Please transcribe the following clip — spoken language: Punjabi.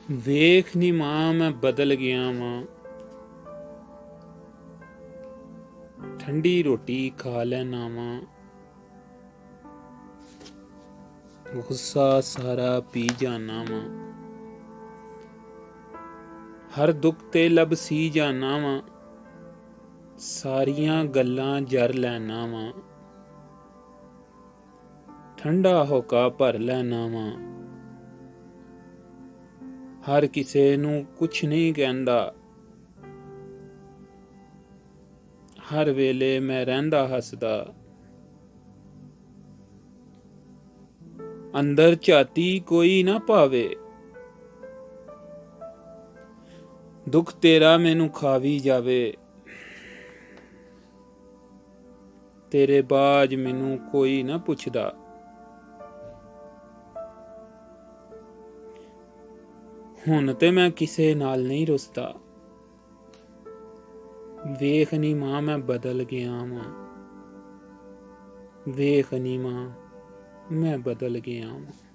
ਵੇਖ ਨੀ ਮਾਂ ਮੈਂ ਬਦਲ ਗਿਆ ਵਾਂ, ਠੰਡੀ ਰੋਟੀ ਖਾ ਲੈਣਾ ਵਾਂ, ਗੁੱਸਾ ਸਾਰਾ ਪੀ ਜਾਨਾ ਵਾਂ, ਹਰ ਦੁੱਖ ਤੇ ਲੱਭ ਸੀ ਜਾਨਾ ਵਾਂ, ਸਾਰੀਆਂ ਗੱਲਾਂ ਜਰ ਲੈਣਾ ਵਾਂ, ਠੰਡਾ ਹੋਕਾ ਭਰ ਲੈਣਾ ਵਾਂ, ਹਰ ਕਿਸੇ ਨੂੰ ਕੁਛ ਨਹੀਂ ਕਹਿੰਦਾ, ਹਰ ਵੇਲੇ ਮੈਂ ਰਹਿੰਦਾ ਹੱਸਦਾ, ਅੰਦਰ ਝਾਤੀ ਕੋਈ ਨਾ ਪਾਵੇ, ਦੁੱਖ ਤੇਰਾ ਮੈਨੂੰ ਖਾਵੀ ਜਾਵੇ, ਤੇਰੇ ਬਾਝ ਮੈਨੂੰ ਕੋਈ ਨਾ ਪੁੱਛਦਾ, ਹੁਣ ਤੇ ਮੈਂ ਕਿਸੇ ਨਾਲ ਨਹੀਂ ਰੁੱਸਦਾ, ਵੇਖ ਨੀ ਮਾਂ ਮੈਂ ਬਦਲ ਗਿਆ ਵਾਂ, ਵੇਖ ਨੀ ਮਾਂ ਮੈਂ ਬਦਲ ਗਿਆ ਵਾਂ।